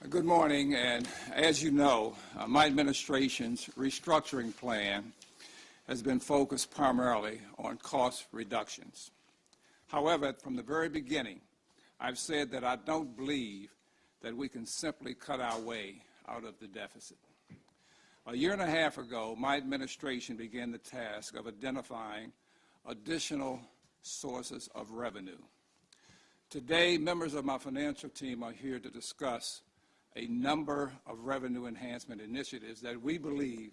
Good morning, and as you know, my administration's restructuring plan has been focused primarily on cost reductions. However, from the very beginning, I've said that I don't believe that we can simply cut our way out of the deficit. A year and a half ago, my administration began the task of identifying additional sources of revenue. Today, members of my financial team are here to discuss a number of revenue enhancement initiatives that we believe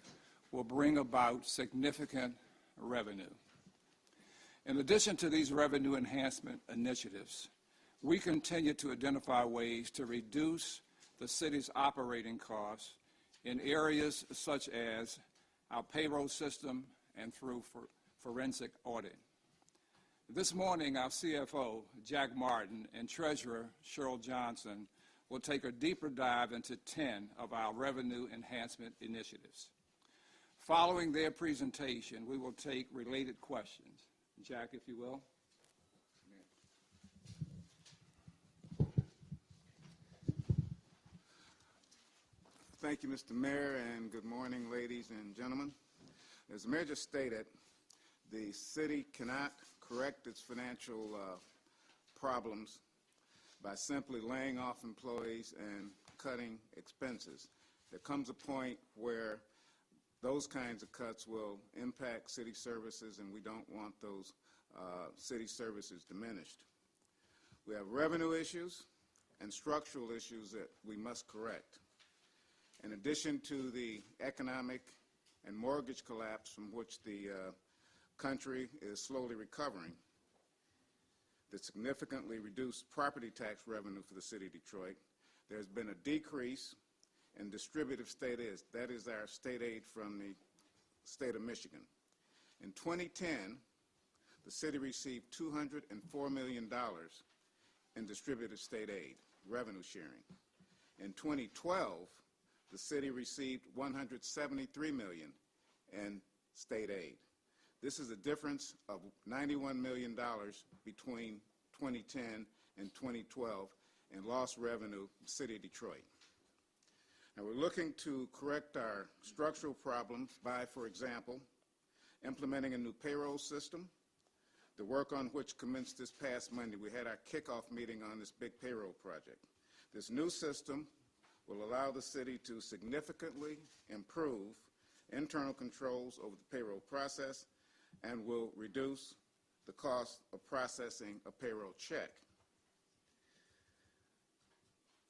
will bring about significant revenue. In addition to these revenue enhancement initiatives, we continue to identify ways to reduce the city's operating costs in areas such as our payroll system and through forensic audit. This morning, our CFO, Jack Martin, and Treasurer, Cheryl Johnson, will take a deeper dive into 10 of our revenue enhancement initiatives. Following their presentation, we will take related questions. Jack, if you will. Thank you, Mr. Mayor, and good morning, ladies and gentlemen. As the Mayor just stated, the city cannot correct its financial problems by simply laying off employees and cutting expenses. There comes a point where those kinds of cuts will impact city services, and we don't want those city services diminished. We have revenue issues and structural issues that we must correct. In addition to the economic and mortgage collapse from which the country is slowly recovering, the significantly reduced property tax revenue for the city of Detroit, there's been a decrease in distributive state aid. That is our state aid from the state of Michigan. In 2010, the city received $204 million in distributive state aid, revenue sharing. In 2012, the city received $173 million in state aid. This is a difference of $91 million between 2010 and 2012 in lost revenue in the city of Detroit. Now, we're looking to correct our structural problems by, for example, implementing a new payroll system, the work on which commenced this past Monday. We had our kickoff meeting on this big payroll project. This new system will allow the city to significantly improve internal controls over the payroll process and will reduce the cost of processing a payroll check.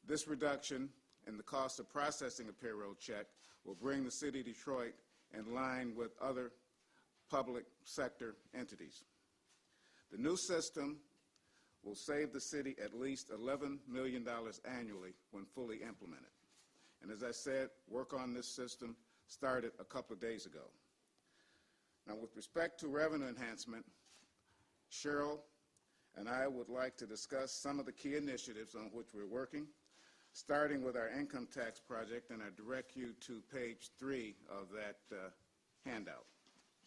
This reduction in the cost of processing a payroll check will bring the city of Detroit in line with other public sector entities. The new system will save the city at least $11 million annually when fully implemented. And as I said, work on this system started a couple of days ago. Now, with respect to revenue enhancement, Cheryl and I would like to discuss some of the key initiatives on which we're working, starting with our income tax project, and I direct you to page 3 of that handout.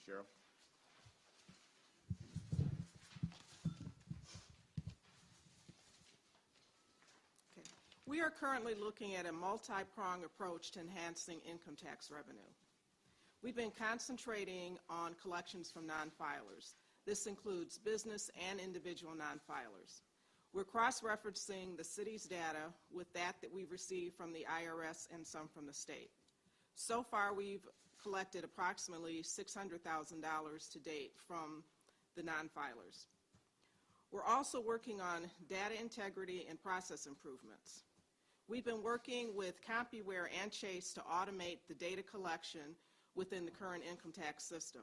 Cheryl. Okay. We are currently looking at a multi-pronged approach to enhancing income tax revenue. We've been concentrating on collections from non-filers. This includes business and individual non-filers. We're cross-referencing the city's data with that we've received from the IRS and some from the state. So far, we've collected approximately $600,000 to date from the non-filers. We're also working on data integrity and process improvements. We've been working with CompuWare and Chase to automate the data collection within the current income tax system.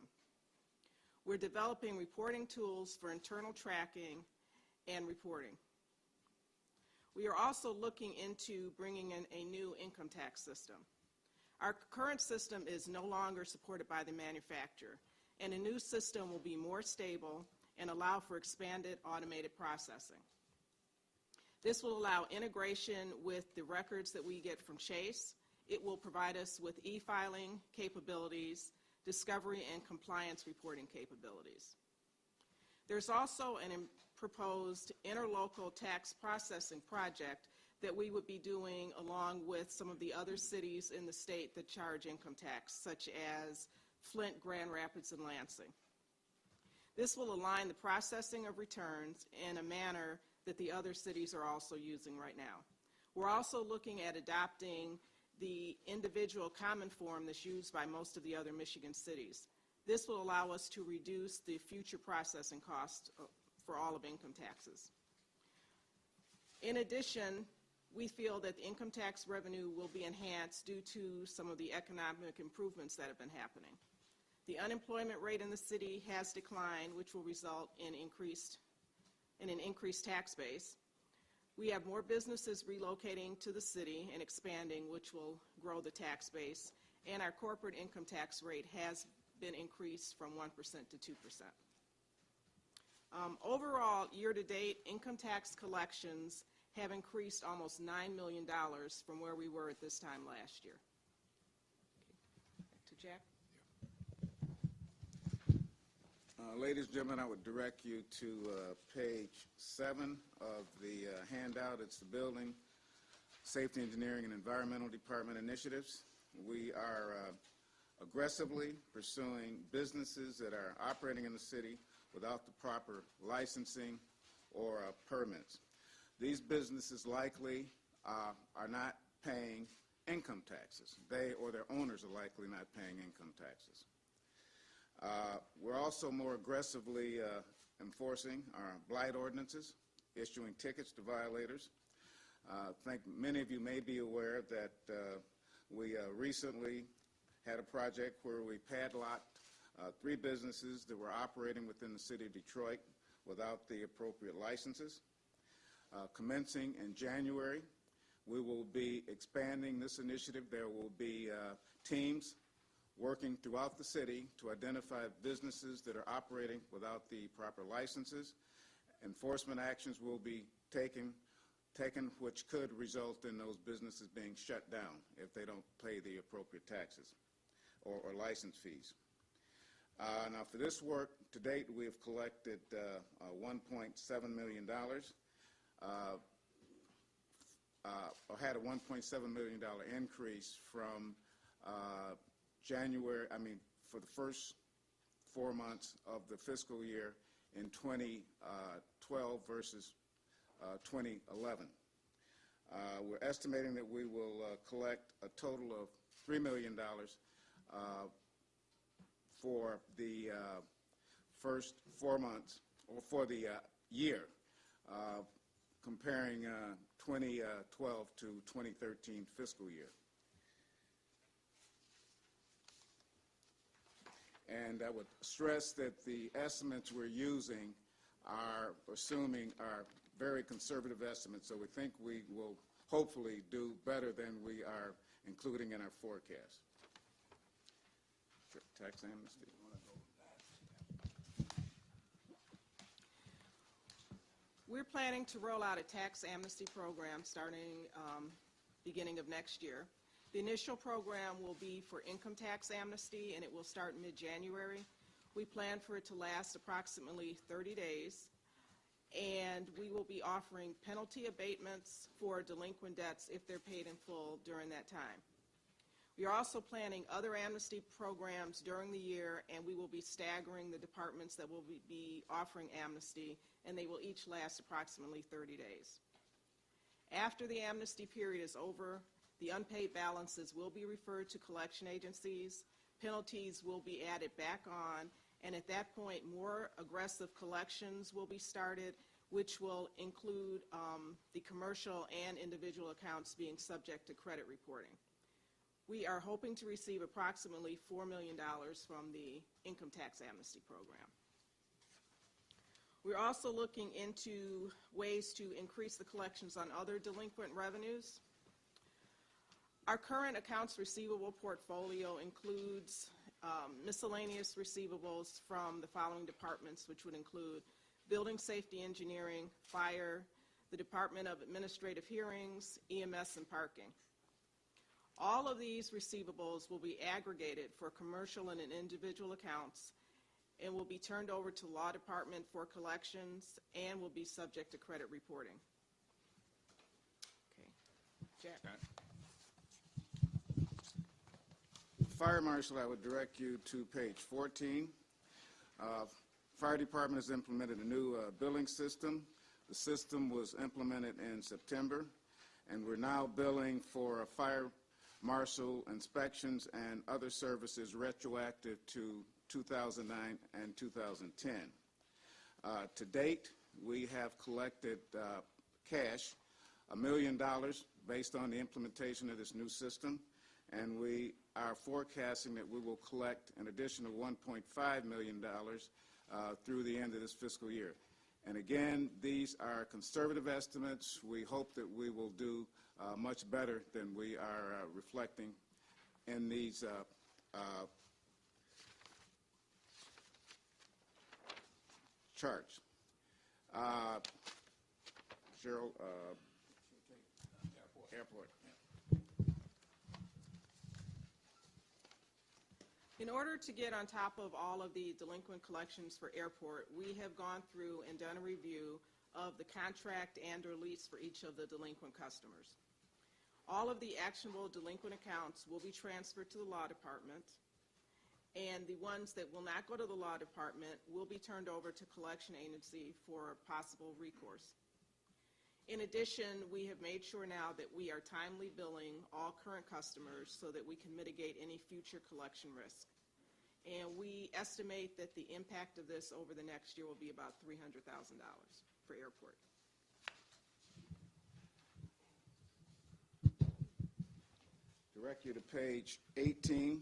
We're developing reporting tools for internal tracking and reporting. We are also looking into bringing in a new income tax system. Our current system is no longer supported by the manufacturer, and a new system will be more stable and allow for expanded automated processing. This will allow integration with the records that we get from Chase. It will provide us with e-filing capabilities, discovery and compliance reporting capabilities. There's also a proposed interlocal tax processing project that we would be doing along with some of the other cities in the state that charge income tax, such as Flint, Grand Rapids, and Lansing. This will align the processing of returns in a manner that the other cities are also using right now. We're also looking at adopting the individual common form that's used by most of the other Michigan cities. This will allow us to reduce the future processing costs for all of income taxes. In addition, we feel that the income tax revenue will be enhanced due to some of the economic improvements that have been happening. The unemployment rate in the city has declined, which will result in an increased tax base. We have more businesses relocating to the city and expanding, which will grow the tax base, and our corporate income tax rate has been increased from 1% to 2%. Overall, year-to-date, income tax collections have increased almost $9 million from where we were at this time last year. Okay. Back to Jack. Ladies and gentlemen, I would direct you to page 7 of the handout. It's the Building, Safety, Engineering, and Environmental Department initiatives. We are aggressively pursuing businesses that are operating in the city without the proper licensing or permits. These businesses likely are not paying income taxes. They or their owners are likely not paying income taxes. We're also more aggressively enforcing our blight ordinances, issuing tickets to violators. I think many of you may be aware that we recently had a project where we padlocked 3 businesses that were operating within the city of Detroit without the appropriate licenses. Commencing in January, we will be expanding this initiative. There will be teams working throughout the city to identify businesses that are operating without the proper licenses. Enforcement actions will be taken which could result in those businesses being shut down if they don't pay the appropriate taxes or license fees. Now, for this work, to date, we have collected $1.7 million, had a $1.7 million increase from for the first 4 months of the fiscal year in 2012 versus 2011. We're estimating that we will collect a total of $3 million for the first 4 months, or for the year, comparing 2012 to 2013 fiscal year. And I would stress that the estimates we're using are very conservative estimates, so we think we will hopefully do better than we are including in our forecast. Tax amnesty. We're planning to roll out a tax amnesty program starting beginning of next year. The initial program will be for income tax amnesty, and it will start mid-January. We plan for it to last approximately 30 days, and we will be offering penalty abatements for delinquent debts if they're paid in full during that time. We are also planning other amnesty programs during the year, and we will be staggering the departments that will be offering amnesty, and they will each last approximately 30 days. After the amnesty period is over, the unpaid balances will be referred to collection agencies, penalties will be added back on, and at that point, more aggressive collections will be started, which will include the commercial and individual accounts being subject to credit reporting. We are hoping to receive approximately $4 million from the income tax amnesty program. We're also looking into ways to increase the collections on other delinquent revenues. Our current accounts receivable portfolio includes miscellaneous receivables from the following departments, which would include Building Safety Engineering, Fire, the Department of Administrative Hearings, EMS, and Parking. All of these receivables will be aggregated for commercial and individual accounts and will be turned over to Law Department for collections and will be subject to credit reporting. Okay. Jack. Fire Marshal, I would direct you to page 14. Fire Department has implemented a new billing system. The system was implemented in September, and we're now billing for fire marshal inspections and other services retroactive to 2009 and 2010. To date, we have collected cash, $1 million, based on the implementation of this new system, and we are forecasting that we will collect an additional $1.5 million through the end of this fiscal year. And again, these are conservative estimates. We hope that we will do much better than we are reflecting in these charts. Cheryl, airport. In order to get on top of all of the delinquent collections for airport, we have gone through and done a review of the contract and or lease for each of the delinquent customers. All of the actionable delinquent accounts will be transferred to the law department, and the ones that will not go to the law department will be turned over to collection agency for possible recourse. In addition, we have made sure now that we are timely billing all current customers so that we can mitigate any future collection risk. And we estimate that the impact of this over the next year will be about $300,000 for airport. Direct you to page 18,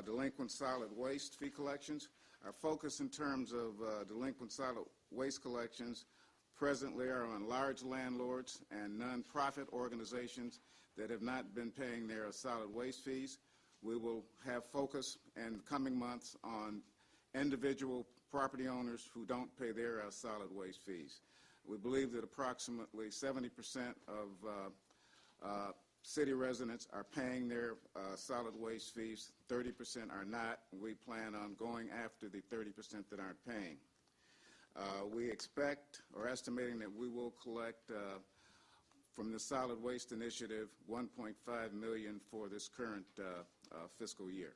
delinquent solid waste fee collections. Our focus in terms of delinquent solid waste collections presently are on large landlords and nonprofit organizations that have not been paying their solid waste fees. We will have focus in coming months on individual property owners who don't pay their solid waste fees. We believe that approximately 70% of city residents are paying their solid waste fees, 30% are not. We plan on going after the 30% that aren't paying. We expect or estimating that we will collect from the solid waste initiative $1.5 million for this current fiscal year.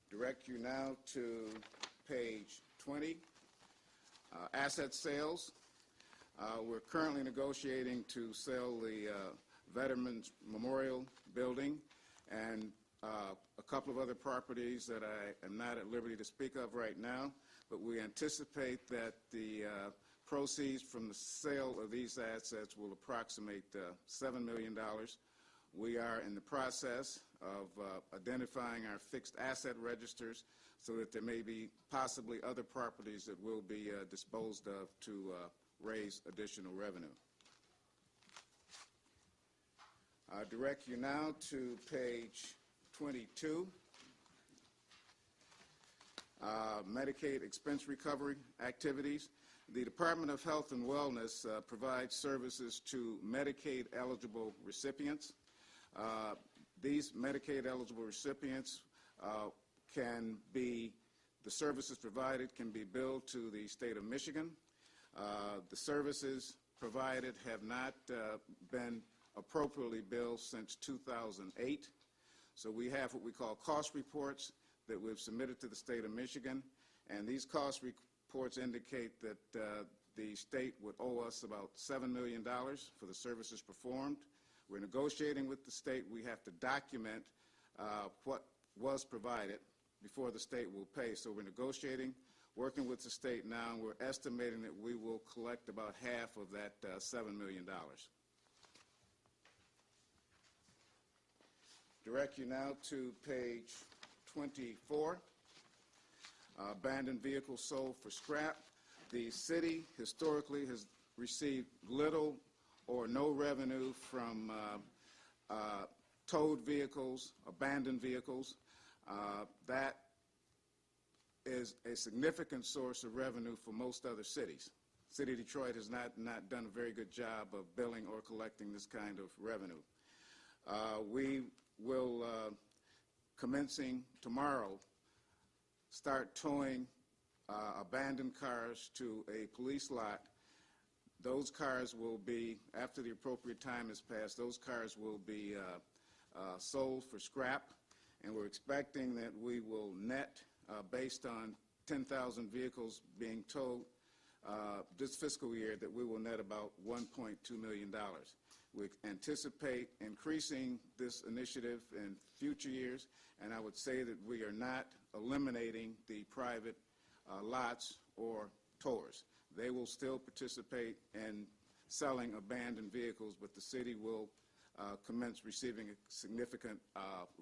Direct you now to page 20, asset sales. We're currently negotiating to sell the Veterans Memorial Building and a couple of other properties that I am not at liberty to speak of right now, but we anticipate that the proceeds from the sale of these assets will approximate $7 million. We are in the process of identifying our fixed asset registers so that there may be possibly other properties that will be disposed of to raise additional revenue. I direct you now to page 22, Medicaid expense recovery activities. The Department of Health and Wellness provides services to Medicaid-eligible recipients. These Medicaid-eligible recipients the services provided can be billed to the state of Michigan. The services provided have not been appropriately billed since 2008. So we have what we call cost reports that we've submitted to the state of Michigan, and these cost reports indicate that the state would owe us about $7 million for the services performed. We're negotiating with the state. We have to document what was provided before the state will pay. So we're negotiating, working with the state now, and we're estimating that we will collect about half of that $7 million. Direct you now to page 24, abandoned vehicles sold for scrap. The city historically has received little or no revenue from towed vehicles, abandoned vehicles. That is a significant source of revenue for most other cities. City of Detroit has not done a very good job of billing or collecting this kind of revenue. We will, commencing tomorrow, start towing abandoned cars to a police lot those cars will be, after the appropriate time has passed, those cars will be sold for scrap, and we're expecting that we will net, based on 10,000 vehicles being towed this fiscal year, that we will net about $1.2 million. We anticipate increasing this initiative in future years, and I would say that we are not eliminating the private lots or towers. They will still participate in selling abandoned vehicles, but the city will commence receiving a significant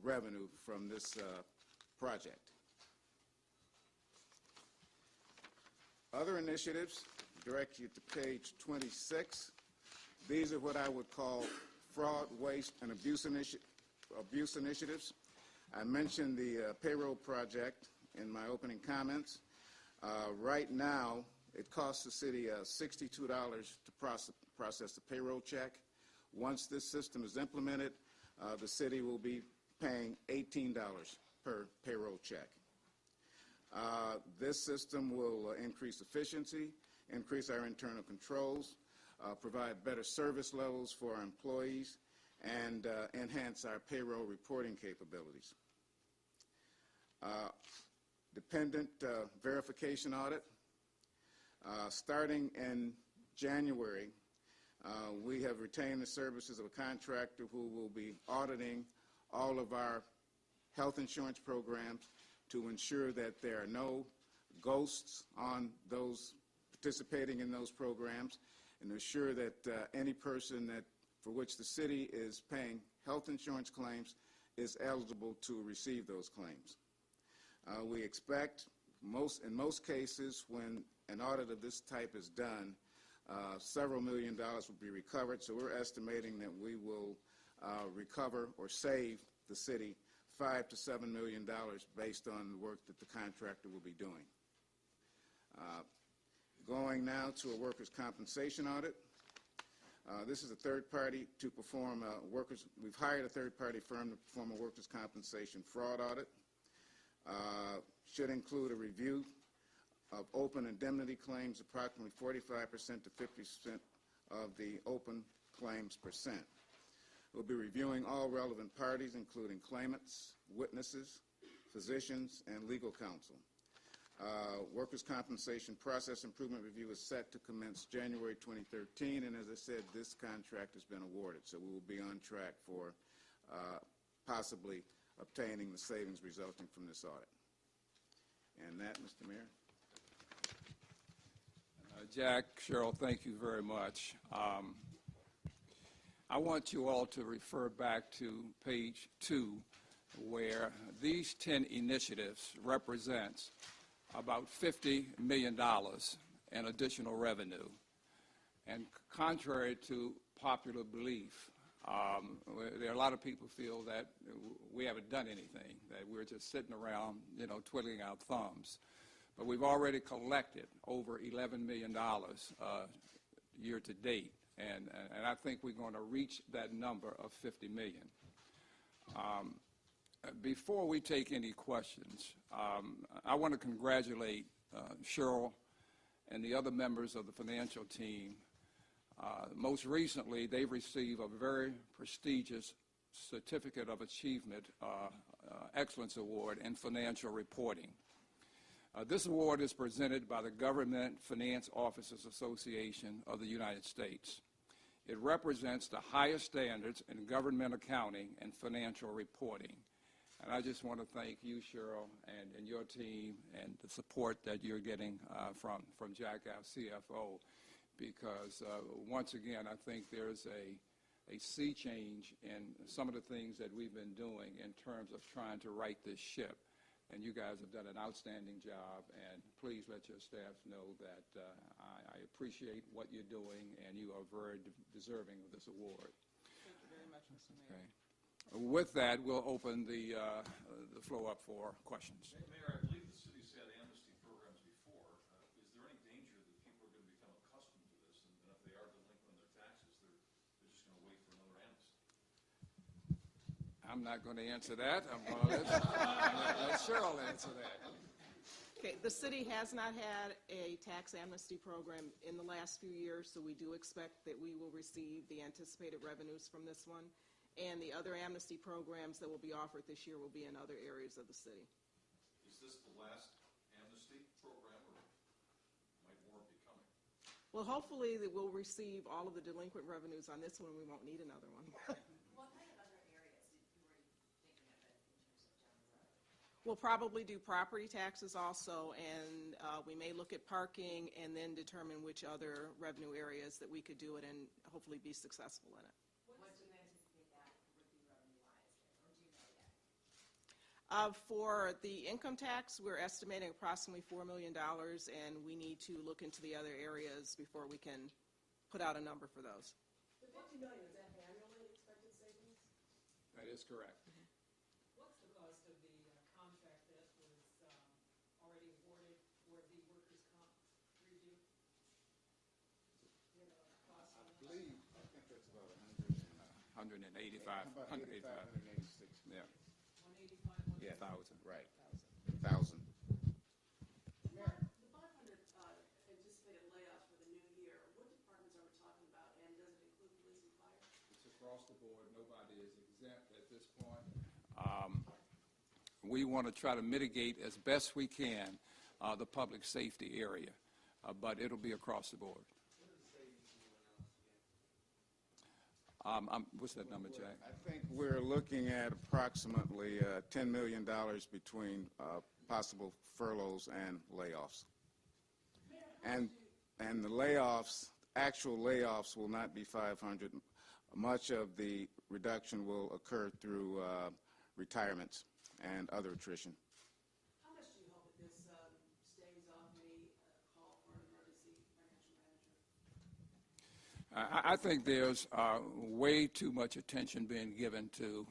revenue from this project. Other initiatives, direct you to page 26. These are what I would call fraud, waste, and abuse initiatives. I mentioned the payroll project in my opening comments. Right now, it costs the city $62 to process the payroll check. Once this system is implemented, the city will be paying $18 per payroll check. This system will increase efficiency, increase our internal controls, provide better service levels for our employees, and enhance our payroll reporting capabilities. Dependent verification audit. Starting in January, we have retained the services of a contractor who will be auditing all of our health insurance programs to ensure that there are no ghosts on those participating in those programs, and ensure that any person for which the city is paying health insurance claims is eligible to receive those claims. We expect in most cases when an audit of this type is done, several $1 million will be recovered, so we're estimating that we will recover or save the city $5 to $7 million based on the work that the contractor will be doing. Going now to a workers' compensation audit. This is a third party to perform we've hired a third party firm to perform a workers' compensation fraud audit. Should include a review of open indemnity claims, approximately 45% to 50% of the open claims percent. We'll be reviewing all relevant parties, including claimants, witnesses, physicians, and legal counsel. Workers' compensation process improvement review is set to commence January 2013, and as I said, this contract has been awarded, so we will be on track for possibly obtaining the savings resulting from this audit. And that, Mr. Mayor. Jack, Cheryl, thank you very much. I want you all to refer back to page 2, where these 10 initiatives represents about $50 million in additional revenue. And contrary to popular belief, there are a lot of people feel that we haven't done anything, that we're just sitting around, twiddling our thumbs. But we've already collected over $11 million year to date, and I think we're going to reach that number of $50 million. Before we take any questions, I want to congratulate Cheryl and the other members of the financial team. Most recently, they've received a very prestigious Certificate of Achievement Excellence Award in Financial Reporting. This award is presented by the Government Finance Officers Association of the United States. It represents the highest standards in government accounting and financial reporting. And I just want to thank you, Cheryl, and your team, and the support that you're getting from Jack, our CFO, because once again, I think there's a sea change in some of the things that we've been doing in terms of trying to right this ship. And you guys have done an outstanding job, and please let your staff know that I appreciate what you're doing, and you are very deserving of this award. Thank you very much, Mr. Mayor. Okay. With that, we'll open the floor up for questions. Mayor, I believe the city's had amnesty programs before. Is there any danger that people are going to become accustomed to this, and if they are delinquent in their taxes, they're just going to wait for another amnesty? I'm not going to answer that. I'm going to let Cheryl answer that. Okay, the city has not had a tax amnesty program in the last few years, so we do expect that we will receive the anticipated revenues from this one. And the other amnesty programs that will be offered this year will be in other areas of the city. Is this the last amnesty program, or might more be coming? Well, hopefully that we'll receive all of the delinquent revenues on this one, we won't need another one. What kind of other areas were you thinking of in terms of down the road? We'll probably do property taxes also, and we may look at parking and then determine which other revenue areas that we could do it and hopefully be successful in it. What do you anticipate that would be revenue-wise, or do you know yet? For the income tax, we're estimating approximately $4 million, and we need to look into the other areas before we can put out a number for those. The $50 million, is that annually expected savings? That is correct. What's the cost of the contract that was already awarded for the workers' comp review? You know, the cost I of that? believe, I think that's about 185, 185. 186. Yeah, 185, Yeah, 1,000. right. 1,000. The 500 anticipated layoffs for the new year, what departments are we talking about, and does it include police and fire? It's across the board. Nobody is exempt at this point. We want to try to mitigate as best we can the public safety area, but it'll be across the board. What's that number, Jack? I think we're looking at approximately $10 million between possible furloughs and layoffs. And the layoffs, actual layoffs will not be 500. Much of the reduction will occur through retirements and other attrition. How much do you hope that this staves off any call for an emergency financial manager? I think there's way too much attention being given to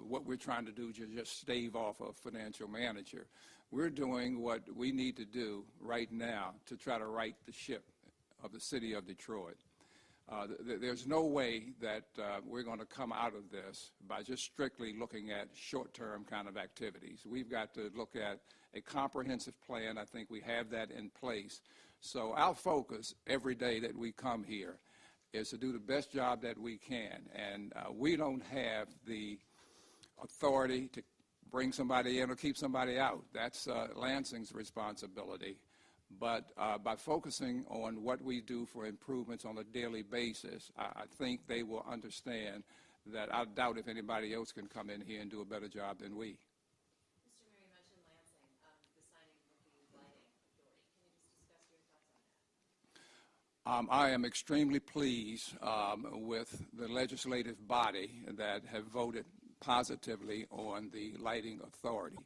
what we're trying to do to just stave off a financial manager. We're doing what we need to do right now to try to right the ship of the city of Detroit. There's no way that we're going to come out of this by just strictly looking at short-term kind of activities. We've got to look at a comprehensive plan. I think we have that in place. So our focus every day that we come here is to do the best job that we can. And we don't have the authority to bring somebody in or keep somebody out. That's Lansing's responsibility. But by focusing on what we do for improvements on a daily basis, I think they will understand that I doubt if anybody else can come in here and do a better job than we. Mr. Mayor, you mentioned Lansing, the signing of the lighting authority. Can you just discuss your thoughts on that? I am extremely pleased with the legislative body that have voted positively on the lighting authority.